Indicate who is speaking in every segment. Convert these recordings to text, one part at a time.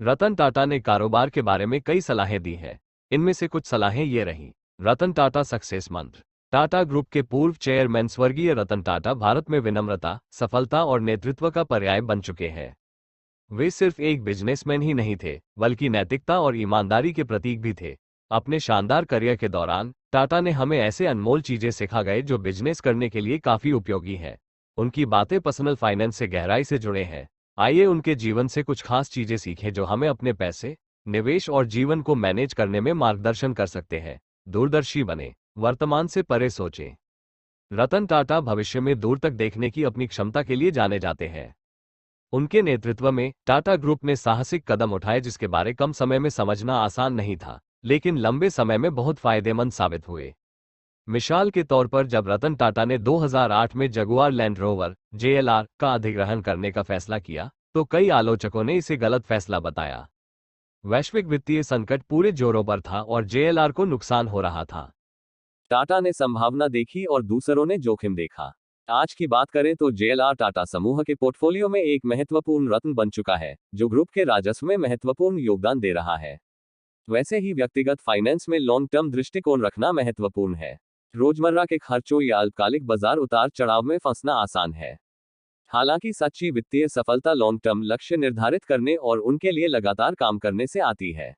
Speaker 1: रतन टाटा ने कारोबार के बारे में कई सलाहें दी हैं। इनमें से कुछ सलाहें ये रहीं। रतन टाटा सक्सेस मंत्र। टाटा ग्रुप के पूर्व चेयरमैन स्वर्गीय रतन टाटा भारत में विनम्रता, सफलता और नेतृत्व का पर्याय बन चुके हैं। वे सिर्फ एक बिजनेसमैन ही नहीं थे, बल्कि नैतिकता और ईमानदारी के प्रतीक भी थे। अपने शानदार करियर के दौरान टाटा ने हमें ऐसे अनमोल चीजें सिखा गए जो बिजनेस करने के लिए काफी उपयोगी हैं। उनकी बातें पर्सनल फाइनेंस से गहराई से जुड़े हैं। आइए उनके जीवन से कुछ खास चीजें सीखें जो हमें अपने पैसे, निवेश और जीवन को मैनेज करने में मार्गदर्शन कर सकते हैं। दूरदर्शी बने, वर्तमान से परे सोचें। रतन टाटा भविष्य में दूर तक देखने की अपनी क्षमता के लिए जाने जाते हैं। उनके नेतृत्व में टाटा ग्रुप ने साहसिक कदम उठाए जिसके बारे कम समय में समझना आसान नहीं था, लेकिन लंबे समय में बहुत फायदेमंद साबित हुए। मिसाल के तौर पर जब रतन टाटा ने 2008 में जगुआर लैंड रोवर (JLR) का अधिग्रहण करने का फैसला किया, तो कई आलोचकों ने इसे गलत फैसला बताया। वैश्विक वित्तीय संकट पूरे जोरों पर था और JLR को नुकसान हो रहा था। टाटा ने संभावना देखी और दूसरों ने जोखिम देखा। आज की बात करें तो JLR टाटा समूह के पोर्टफोलियो में एक महत्वपूर्ण रत्न बन चुका है, जो ग्रुप के राजस्व में महत्वपूर्ण योगदान दे रहा है। वैसे ही व्यक्तिगत फाइनेंस में लॉन्ग टर्म दृष्टिकोण रखना महत्वपूर्ण है। रोजमर्रा के खर्चों या अल्पकालिक बाजार उतार चढ़ाव में फंसना आसान है। हालांकि सच्ची वित्तीय सफलता लॉन्ग टर्म लक्ष्य निर्धारित करने और उनके लिए लगातार काम करने से आती है।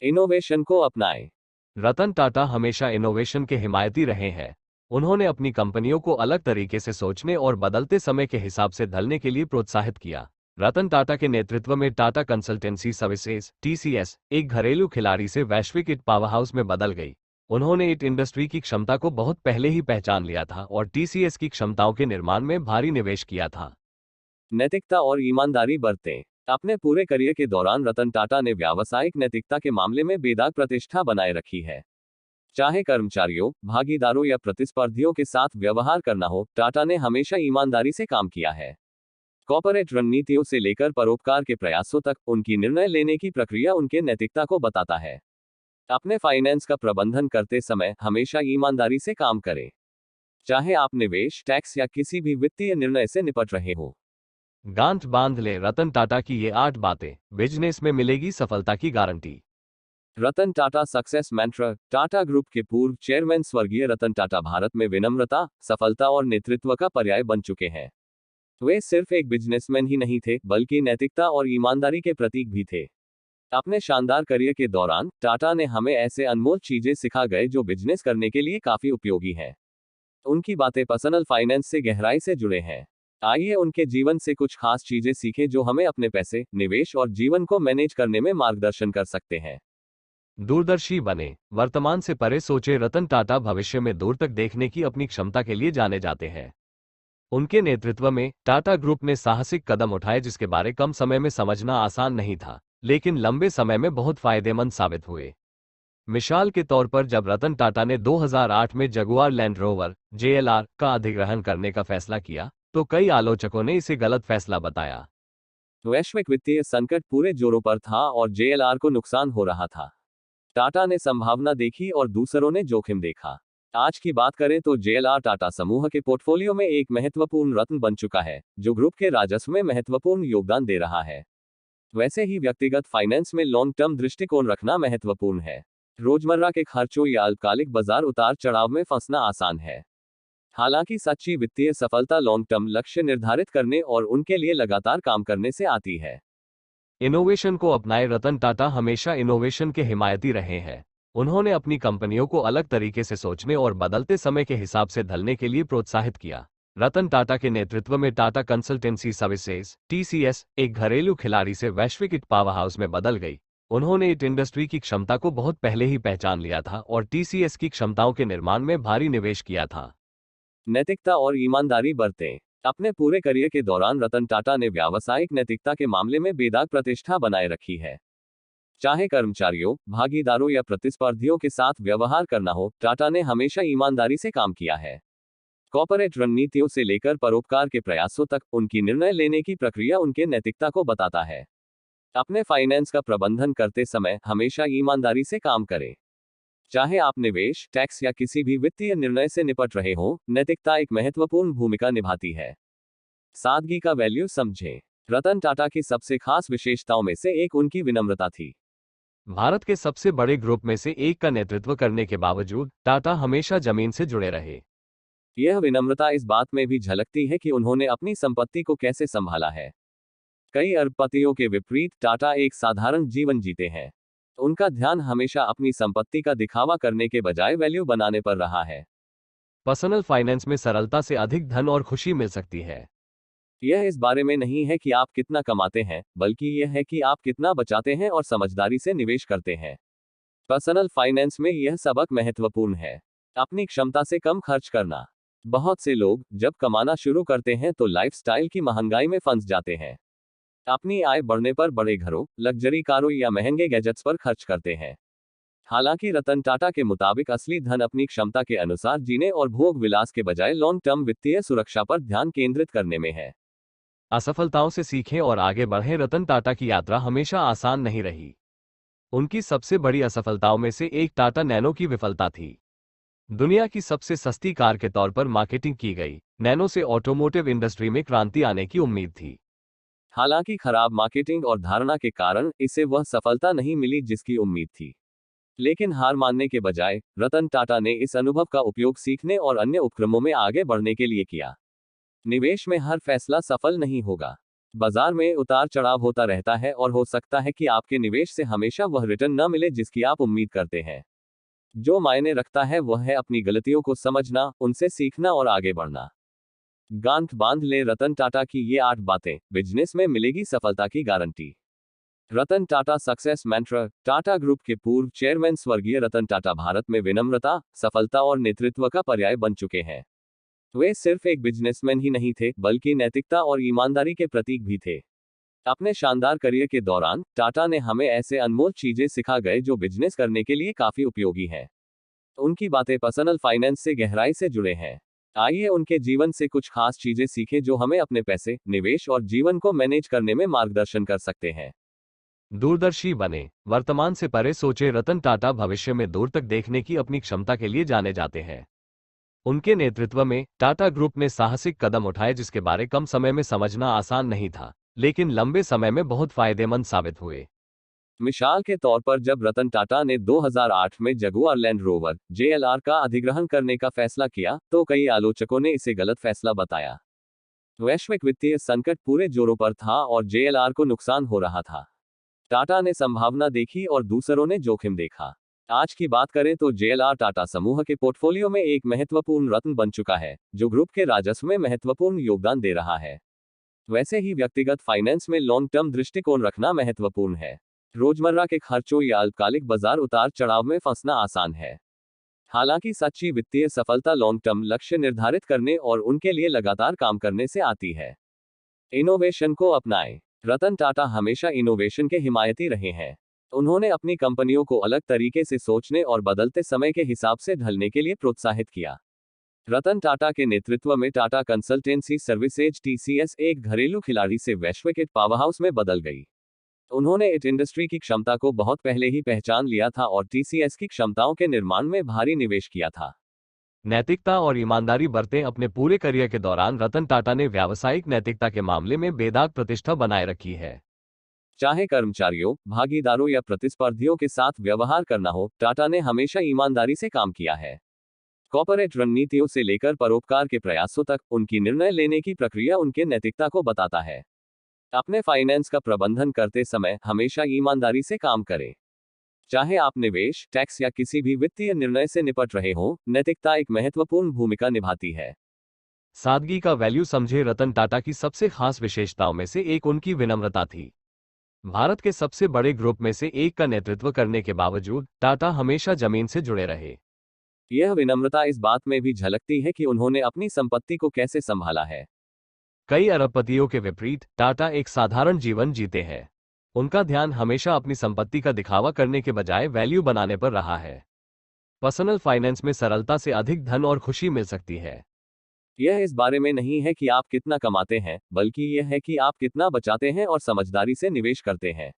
Speaker 1: इनोवेशन को अपनाएं। रतन टाटा हमेशा इनोवेशन के हिमायती रहे हैं। उन्होंने अपनी कंपनियों को अलग तरीके से सोचने और बदलते समय के हिसाब से ढलने के लिए प्रोत्साहित किया। रतन टाटा के नेतृत्व में टाटा कंसल्टेंसी सर्विसेज (TCS) एक घरेलू खिलाड़ी से वैश्विक इट पावरहाउस में बदल गई। उन्होंने इट इंडस्ट्री की क्षमता को बहुत पहले ही पहचान लिया था और TCS की क्षमताओं के निर्माण में भारी निवेश किया था। नैतिकता और ईमानदारी बरतें। अपने पूरे करियर के दौरान रतन टाटा ने व्यावसायिक नैतिकता के मामले में बेदाग प्रतिष्ठा बनाए रखी है। चाहे कर्मचारियों, भागीदारों या प्रतिस्पर्धियों के साथ व्यवहार करना हो, टाटा ने हमेशा ईमानदारी से काम किया है। कॉर्पोरेट रणनीतियों से लेकर परोपकार के प्रयासों तक, उनकी निर्णय लेने की प्रक्रिया उनके नैतिकता को बताता है। अपने फाइनेंस का प्रबंधन करते समय हमेशा ईमानदारी से काम करें। चाहे आप निवेश, टैक्स या किसी भी वित्तीय निर्णय से निपट रहे हो। गांठ बांध ले रतन टाटा की ये 8 बातें, बिजनेस में मिलेगी सफलता की गारंटी। रतन टाटा सक्सेस मंत्र। टाटा ग्रुप के पूर्व चेयरमैन स्वर्गीय रतन टाटा भारत में विनम्रता, सफलता और नेतृत्व का पर्याय बन चुके हैं। वे सिर्फ एक बिजनेसमैन ही नहीं थे, बल्कि नैतिकता और ईमानदारी के प्रतीक भी थे। अपने शानदार करियर के दौरान टाटा ने हमें ऐसे अनमोल चीजें सिखा गए जो बिजनेस करने के लिए काफी उपयोगी हैं। उनकी बातें पर्सनल फाइनेंस से गहराई से जुड़े हैं। आइए उनके जीवन से कुछ खास चीजें सीखें जो हमें अपने पैसे, निवेश और जीवन को मैनेज करने में मार्गदर्शन कर सकते हैं। दूरदर्शी बने, वर्तमान से परे सोचे। रतन टाटा भविष्य में दूर तक देखने की अपनी क्षमता के लिए जाने जाते हैं। उनके नेतृत्व में टाटा ग्रुप ने साहसिक कदम उठाए जिसके बारे कम समय में समझना आसान नहीं था, लेकिन लंबे समय में बहुत फायदेमंद साबित हुए। मिसाल के तौर पर जब रतन टाटा ने 2008 में जगुआर लैंड रोवर (JLR) का अधिग्रहण करने का फैसला किया, तो कई आलोचकों ने इसे गलत फैसला बताया। वैश्विक वित्तीय संकट पूरे जोरों पर था और JLR को नुकसान हो रहा था। टाटा ने संभावना देखी और दूसरों ने जोखिम देखा। आज की बात करें तो JLR टाटा समूह के पोर्टफोलियो में एक महत्वपूर्ण रत्न बन चुका है, जो ग्रुप के राजस्व में महत्वपूर्ण योगदान दे रहा है। वैसे ही व्यक्तिगत फाइनेंस में लॉन्ग टर्म दृष्टिकोण रखना महत्वपूर्ण है। रोजमर्रा के खर्चों या अल्पकालिक बाजार उतार चढ़ाव में फंसना आसान है। हालांकि सच्ची वित्तीय सफलता लॉन्ग टर्म लक्ष्य निर्धारित करने और उनके लिए लगातार काम करने से आती है। इनोवेशन को अपनाए। रतन टाटा हमेशा इनोवेशन के हिमायती रहे हैं। उन्होंने अपनी कंपनियों को अलग तरीके से सोचने और बदलते समय के हिसाब से ढलने के लिए प्रोत्साहित किया। रतन टाटा के नेतृत्व में टाटा कंसल्टेंसी सर्विसेज (TCS) एक घरेलू खिलाड़ी से वैश्विक इट पावरहाउस में बदल गई। उन्होंने इट इंडस्ट्री की क्षमता को बहुत पहले ही पहचान लिया था और TCS की क्षमताओं के निर्माण में भारी निवेश किया था। नैतिकता और ईमानदारी बरतें। अपने पूरे करियर के दौरान रतन टाटा ने व्यावसायिक नैतिकता के मामले में बेदाग प्रतिष्ठा बनाए रखी है। चाहे कर्मचारियों, भागीदारों या प्रतिस्पर्धियों के साथ व्यवहार करना हो, टाटा ने हमेशा ईमानदारी से काम किया है। कॉर्पोरेट रणनीतियों से लेकर परोपकार के प्रयासों तक, उनकी निर्णय लेने की प्रक्रिया उनके नैतिकता को बताता है। अपने फाइनेंस का प्रबंधन करते समय हमेशा ईमानदारी से काम करें। चाहे आप निवेश, टैक्स या किसी भी वित्तीय निर्णय से निपट रहे हो, नैतिकता एक महत्वपूर्ण भूमिका निभाती है। सादगी का वैल्यू समझें।
Speaker 2: रतन टाटा की सबसे खास विशेषताओं में से एक उनकी विनम्रता थी।
Speaker 1: भारत के सबसे बड़े ग्रुप में से एक का नेतृत्व करने के बावजूद टाटा हमेशा जमीन से जुड़े रहे।
Speaker 2: यह विनम्रता इस बात में भी झलकती है कि उन्होंने अपनी संपत्ति को कैसे संभाला है। कई अरबपतियों के विपरीत टाटा एक साधारण जीवन जीते हैं। उनका ध्यान हमेशा अपनी संपत्ति का दिखावा करने के बजाय वैल्यू बनाने पर रहा है।
Speaker 1: पर्सनल फाइनेंस में सरलता से अधिक धन और खुशी मिल सकती है।
Speaker 2: यह इस बारे में नहीं है कि आप कितना कमाते हैं, बल्कि यह है कि आप कितना बचाते हैं और समझदारी से निवेश करते हैं। पर्सनल फाइनेंस में यह सबक महत्वपूर्ण है। अपनी क्षमता से कम खर्च करना। बहुत से लोग जब कमाना शुरू करते हैं तो लाइफस्टाइल की महंगाई में फंस जाते हैं। अपनी आय बढ़ने पर बड़े घरों, लग्जरी कारों या महंगे गैजेट्स पर खर्च करते हैं। हालांकि रतन टाटा के मुताबिक असली धन अपनी क्षमता के अनुसार जीने और भोग विलास के बजाय लॉन्ग टर्म वित्तीय सुरक्षा पर ध्यान केंद्रित करने में है।
Speaker 1: असफलताओं से सीखें और आगे बढ़ें। रतन टाटा की यात्रा हमेशा आसान नहीं रही। उनकी सबसे बड़ी असफलताओं में से एक टाटा नैनो की विफलता थी। दुनिया की सबसे सस्ती कार के तौर पर मार्केटिंग की गई नैनो से ऑटोमोटिव इंडस्ट्री में क्रांति आने की उम्मीद थी।
Speaker 2: हालांकि खराब मार्केटिंग और धारणा के कारण इसे वह सफलता नहीं मिली जिसकी उम्मीद थी। लेकिन हार मानने के बजाय रतन टाटा ने इस अनुभव का उपयोग सीखने और अन्य उपक्रमों में आगे बढ़ने के लिए किया। निवेश में हर फैसला सफल नहीं होगा। बाजार में उतार चढ़ाव होता रहता है और हो सकता है कि आपके निवेश से हमेशा वह रिटर्न न मिले जिसकी आप उम्मीद करते हैं। जो मायने रखता है वह है अपनी गलतियों को समझना, उनसे सीखना और आगे बढ़ना। गांठ बांध ले रतन टाटा की ये 8 बातें, बिजनेस में मिलेगी सफलता की गारंटी। रतन टाटा सक्सेस मंत्र। टाटा ग्रुप के पूर्व चेयरमैन स्वर्गीय रतन टाटा भारत में विनम्रता, सफलता और नेतृत्व का पर्याय बन चुके हैं। वे सिर्फ एक बिजनेसमैन ही नहीं थे, बल्कि नैतिकता और ईमानदारी के प्रतीक भी थे। अपने शानदार करियर के दौरान टाटा ने हमें ऐसे अनमोल चीजें सिखा गए जो बिजनेस करने के लिए काफी उपयोगी हैं। उनकी बातें पर्सनल फाइनेंस से गहराई से जुड़े हैं। आइए उनके जीवन से कुछ खास चीजें सीखें जो हमें अपने पैसे, निवेश और जीवन को मैनेज करने में मार्गदर्शन कर सकते हैं।
Speaker 1: दूरदर्शी बने, वर्तमान से परे सोचे। रतन टाटा भविष्य में दूर तक देखने की अपनी क्षमता के लिए जाने जाते हैं। उनके नेतृत्व में टाटा ग्रुप ने साहसिक कदम उठाए जिसके बारे कम समय में समझना आसान नहीं था, लेकिन लंबे समय में बहुत फायदेमंद साबित हुए।
Speaker 2: मिसाल के तौर पर जब रतन टाटा ने 2008 में जगुआर लैंड रोवर JLR का अधिग्रहण करने का फैसला किया, तो कई आलोचकों ने इसे गलत फैसला बताया। वैश्विक वित्तीय संकट पूरे जोरों पर था और JLR को नुकसान हो रहा था। टाटा ने संभावना देखी और दूसरों ने जोखिम देखा। आज की बात करें तो JLR टाटा समूह के पोर्टफोलियो में एक महत्वपूर्ण रत्न बन चुका है, जो ग्रुप के राजस्व में महत्वपूर्ण योगदान दे रहा है। वैसे ही व्यक्तिगत फाइनेंस में लॉन्ग टर्म दृष्टिकोण रखना महत्वपूर्ण है। रोजमर्रा के खर्चों या अल्पकालिक बाजार उतार चढ़ाव में फंसना आसान है। हालांकि सच्ची वित्तीय सफलता लॉन्ग टर्म लक्ष्य निर्धारित करने और उनके लिए लगातार काम करने से आती है। इनोवेशन को अपनाएं। रतन टाटा हमेशा इनोवेशन के हिमायती रहे हैं। उन्होंने अपनी कंपनियों को अलग तरीके से सोचने और बदलते समय के हिसाब से ढलने के लिए प्रोत्साहित किया। रतन टाटा के नेतृत्व में टाटा कंसल्टेंसी सर्विसेज TCS एक घरेलू खिलाड़ी से वैश्विक इट पावरहाउस में बदल गई। उन्होंने इट इंडस्ट्री की क्षमता को बहुत पहले ही पहचान लिया था और TCS की क्षमताओं के निर्माण में भारी निवेश किया था।
Speaker 1: नैतिकता और ईमानदारी बरतें। अपने पूरे करियर के दौरान रतन टाटा ने व्यावसायिक नैतिकता के मामले में बेदाग प्रतिष्ठा बनाए रखी है।
Speaker 2: चाहे कर्मचारियों, भागीदारों या प्रतिस्पर्धियों के साथ व्यवहार करना हो, टाटा ने हमेशा ईमानदारी से काम किया है। कॉर्पोरेट रणनीतियों से लेकर परोपकार के प्रयासों तक, उनकी निर्णय लेने की प्रक्रिया उनके नैतिकता को बताता है। अपने फाइनेंस का प्रबंधन करते समय हमेशा ईमानदारी से काम करें। चाहे आप निवेश, टैक्स या किसी भी वित्तीय निर्णय से निपट रहे हो, नैतिकता एक महत्वपूर्ण भूमिका निभाती है।
Speaker 1: सादगी का वैल्यू समझे। रतन टाटा की सबसे खास विशेषताओं में से एक उनकी विनम्रता थी। भारत के सबसे बड़े ग्रुप में से एक का नेतृत्व करने के बावजूद टाटा हमेशा जमीन से जुड़े रहे।
Speaker 2: यह विनम्रता इस बात में भी झलकती है कि उन्होंने अपनी संपत्ति को कैसे संभाला है।
Speaker 1: कई अरबपतियों के विपरीत टाटा एक साधारण जीवन जीते हैं। उनका ध्यान हमेशा अपनी संपत्ति का दिखावा करने के बजाय वैल्यू बनाने पर रहा है। पर्सनल फाइनेंस में सरलता से अधिक धन और खुशी मिल सकती है।
Speaker 2: यह इस बारे में नहीं है कि आप कितना कमाते हैं, बल्कि यह है कि आप कितना बचाते हैं और समझदारी से निवेश करते हैं।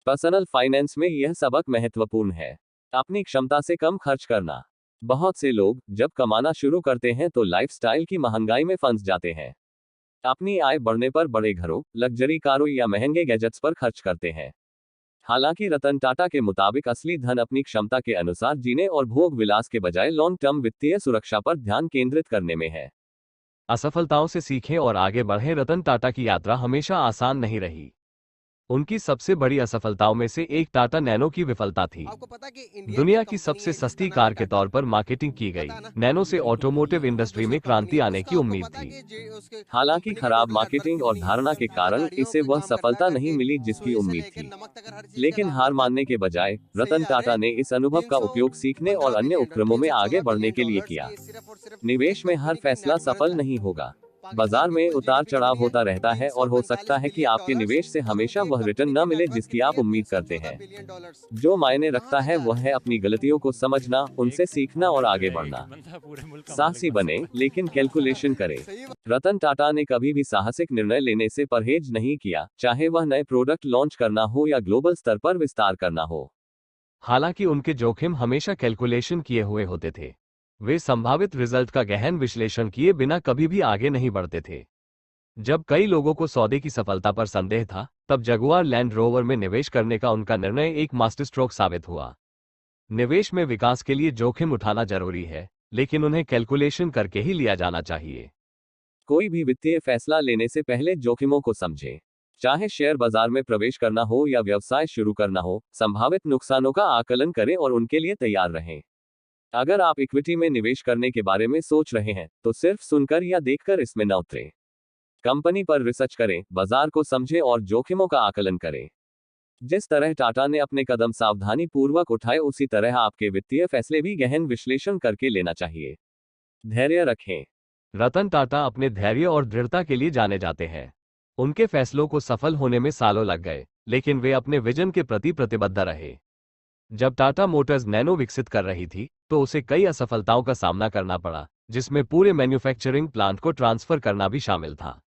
Speaker 2: पर्सनल फाइनेंस में यह सबक महत्वपूर्ण है। अपनी क्षमता से कम खर्च करना। बहुत से लोग जब कमाना शुरू करते हैं तो लाइफस्टाइल की महंगाई में फंस जाते हैं। अपनी आय बढ़ने पर बड़े घरों, लग्जरी कारों या महंगे गैजेट्स पर खर्च करते हैं। हालांकि रतन टाटा के मुताबिक असली धन अपनी क्षमता के अनुसार जीने और भोग विलास के बजाय लॉन्ग टर्म वित्तीय सुरक्षा पर ध्यान केंद्रित करने में है।
Speaker 1: असफलताओं से सीखें और आगे बढ़ें। रतन टाटा की यात्रा हमेशा आसान नहीं रही। उनकी सबसे बड़ी असफलताओं में से एक टाटा नैनो की विफलता थी।
Speaker 3: आपको पता कि इंडिया
Speaker 1: दुनिया
Speaker 3: एक
Speaker 1: की
Speaker 3: कंपनी
Speaker 1: सबसे
Speaker 3: है जिसका
Speaker 1: सस्ती
Speaker 3: नाम
Speaker 1: कार
Speaker 3: है
Speaker 1: के
Speaker 3: टाटा।
Speaker 1: तौर पर मार्केटिंग की गई।
Speaker 3: पता ना?
Speaker 1: नैनो से ऑटोमोटिव इंडस्ट्री में
Speaker 3: दूसरी
Speaker 1: क्रांति
Speaker 3: कंपनी है
Speaker 1: आने की
Speaker 3: उसका आपको
Speaker 1: उम्मीद
Speaker 3: पता है
Speaker 1: थी।
Speaker 3: कि उसके
Speaker 2: हालांकि
Speaker 3: कंपनी का
Speaker 2: खराब
Speaker 3: टोटल हर
Speaker 2: मार्केटिंग और
Speaker 3: कंपनी है
Speaker 2: धारणा के
Speaker 3: जिसमें
Speaker 2: कारण
Speaker 3: गाड़ियों
Speaker 2: इसे
Speaker 3: पे
Speaker 2: वह
Speaker 3: काम करता
Speaker 2: सफलता
Speaker 3: है
Speaker 2: नहीं
Speaker 3: करके
Speaker 2: मिली जिसकी
Speaker 3: सुई से
Speaker 2: उम्मीद
Speaker 3: लेके
Speaker 2: थी।
Speaker 3: नमक तक हर चीज का
Speaker 2: लेकिन
Speaker 3: काम
Speaker 2: हार
Speaker 3: करता
Speaker 2: मानने
Speaker 3: है।
Speaker 2: के बजाय
Speaker 3: सही
Speaker 2: रतन
Speaker 3: जा रहे
Speaker 2: टाटा ने इस अनुभव का उपयोग सीखने और अन्य
Speaker 3: 315
Speaker 2: उपक्रमों में आगे बढ़ने के लिए
Speaker 3: $314
Speaker 2: किया।
Speaker 3: की सिर्फ
Speaker 2: निवेश
Speaker 3: एक
Speaker 2: में हर
Speaker 3: कंपनी की
Speaker 2: फैसला
Speaker 3: नेट वर्थ
Speaker 2: सफल
Speaker 3: है।
Speaker 2: नहीं होगा।
Speaker 3: पाकिस्तान
Speaker 2: बाजार
Speaker 3: की
Speaker 2: में
Speaker 3: कुल
Speaker 2: उतार
Speaker 3: जीडीपी
Speaker 2: चढ़ाव
Speaker 3: कितनी है?
Speaker 2: होता रहता है और हो सकता है कि आपके
Speaker 3: $345
Speaker 2: निवेश से
Speaker 3: और
Speaker 2: हमेशा
Speaker 3: उनकी एक
Speaker 2: वह रिटर्न
Speaker 3: कंपनी
Speaker 2: न
Speaker 3: की
Speaker 2: मिले
Speaker 3: नेटवर्थ
Speaker 2: जिसकी
Speaker 3: कितनी
Speaker 2: आप
Speaker 3: है?
Speaker 2: उम्मीद करते हैं।
Speaker 3: $314
Speaker 2: जो मायने
Speaker 3: तो
Speaker 2: रखता
Speaker 3: कहाँ
Speaker 2: है
Speaker 3: तक जा
Speaker 2: वह
Speaker 3: रहे
Speaker 2: है
Speaker 3: हैं?
Speaker 2: अपनी गलतियों को समझना, उनसे सीखना और आगे बढ़ना।
Speaker 4: एक बंदा पूरे मुल्क का मालिक
Speaker 2: साहसी
Speaker 4: बन
Speaker 2: बने,
Speaker 4: सकता है।
Speaker 2: लेकिन कैलकुलेशन करें।
Speaker 3: सही बात।
Speaker 2: रतन टाटा ने कभी भी साहसिक निर्णय लेने से परहेज नहीं किया, चाहे वह नए प्रोडक्ट लॉन्च करना हो या ग्लोबल स्तर पर विस्तार करना हो।
Speaker 1: हालांकि उनके जोखिम हमेशा कैलकुलेशन किए हुए होते थे। वे संभावित रिजल्ट का गहन विश्लेषण किए बिना कभी भी आगे नहीं बढ़ते थे। जब कई लोगों को सौदे की सफलता पर संदेह था, तब जगुआर लैंड रोवर में निवेश करने का उनका निर्णय एक मास्टरस्ट्रोक साबित हुआ। निवेश में विकास के लिए जोखिम उठाना जरूरी है, लेकिन उन्हें कैलकुलेशन करके ही लिया जाना चाहिए।
Speaker 2: कोई भी वित्तीय फैसला लेने से पहले जोखिमों को समझें। चाहे शेयर बाजार में प्रवेश करना हो या व्यवसाय शुरू करना हो, संभावित नुकसानों का आकलन करें और उनके लिए तैयार रहें। अगर आप इक्विटी में निवेश करने के बारे में सोच रहे हैं, तो सिर्फ सुनकर या देखकर इसमें न उतरें। कंपनी पर रिसर्च करें, बाजार को समझें और जोखिमों का आकलन करें। जिस तरह टाटा ने अपने कदम सावधानी पूर्वक उठाए, उसी तरह आपके वित्तीय फैसले भी गहन विश्लेषण करके लेना चाहिए। धैर्य रखें।
Speaker 1: रतन टाटा अपने धैर्य और दृढ़ता के लिए जाने जाते हैं। उनके फैसलों को सफल होने में सालों लग गए, लेकिन वे अपने विजन के प्रति प्रतिबद्ध रहे। जब टाटा मोटर्स नैनो विकसित कर रही थी, तो उसे कई असफलताओं का सामना करना पड़ा, जिसमें पूरे मैन्युफैक्चरिंग प्लांट को ट्रांसफर करना भी शामिल था।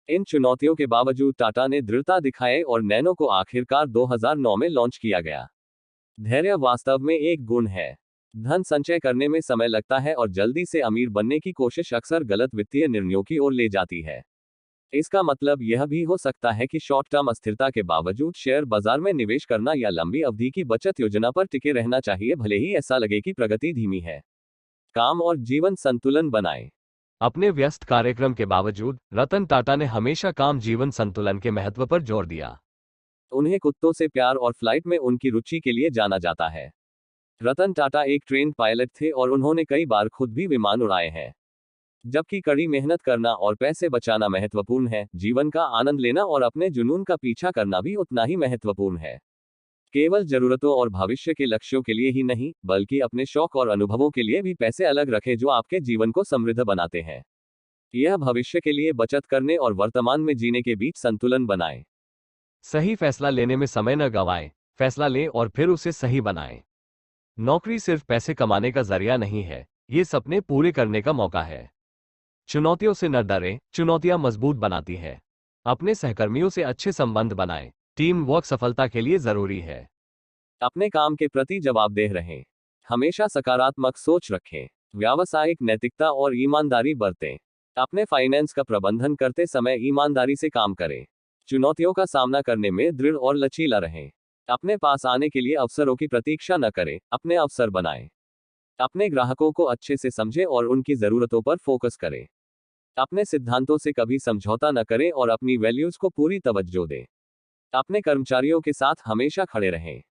Speaker 2: इन चुनौतियों के बावजूद टाटा ने दृढ़ता दिखाए और नैनो को आखिरकार 2009 में लॉन्च किया गया। धैर्य वास्तव में एक गुण है। धन संचय करने में समय लगता है और जल्दी से अमीर बनने की कोशिश अक्सर गलत वित्तीय निर्णयों की ओर ले जाती है। इसका मतलब यह भी हो सकता है कि शॉर्ट टर्म अस्थिरता के बावजूद शेयर बाजार में निवेश करना या लंबी अवधि की बचत योजना पर टिके रहना चाहिए, भले ही ऐसा लगे कि प्रगति धीमी है। काम और जीवन संतुलन बनाएं।
Speaker 1: अपने व्यस्त कार्यक्रम के बावजूद रतन टाटा ने हमेशा काम जीवन संतुलन के महत्व पर जोर दिया।
Speaker 2: उन्हें कुत्तों से प्यार और फ्लाइट में उनकी रुचि के लिए जाना जाता है। रतन टाटा एक ट्रेन्ड पायलट थे और उन्होंने कई बार खुद भी विमान उड़ाए हैं। जबकि कड़ी मेहनत करना और पैसे बचाना महत्वपूर्ण है, जीवन का आनंद लेना और अपने जुनून का पीछा करना भी उतना ही महत्वपूर्ण है। केवल जरूरतों और भविष्य के लक्ष्यों के लिए ही नहीं, बल्कि अपने शौक और अनुभवों के लिए भी पैसे अलग रखें जो आपके जीवन को समृद्ध बनाते हैं। यह भविष्य के लिए बचत करने और वर्तमान में जीने के बीच संतुलन बनाएं।
Speaker 1: सही फैसला लेने में समय न गंवाएं, फैसला लें और फिर उसे सही बनाएं। नौकरी सिर्फ पैसे कमाने का जरिया नहीं है, ये सपने पूरे करने का मौका है। चुनौतियों से न डरें, चुनौतियां मजबूत बनाती हैं। अपने सहकर्मियों से अच्छे संबंध बनाएं, टीम वर्क सफलता के लिए जरूरी है।
Speaker 2: अपने काम के प्रति जवाबदेह रहें। हमेशा सकारात्मक सोच रखें। व्यावसायिक नैतिकता और ईमानदारी बरतें। अपने फाइनेंस का प्रबंधन करते समय ईमानदारी से काम करें। चुनौतियों का सामना करने में दृढ़ और लचीला रहें। अपने पास आने के लिए अवसरों की प्रतीक्षा न करें, अपने अवसर बनाएं। अपने ग्राहकों को अच्छे से समझें और उनकी जरूरतों पर फोकस करें। अपने सिद्धांतों से कभी समझौता न करें और अपनी वैल्यूज को पूरी तवज्जो दें। अपने कर्मचारियों के साथ हमेशा खड़े रहें।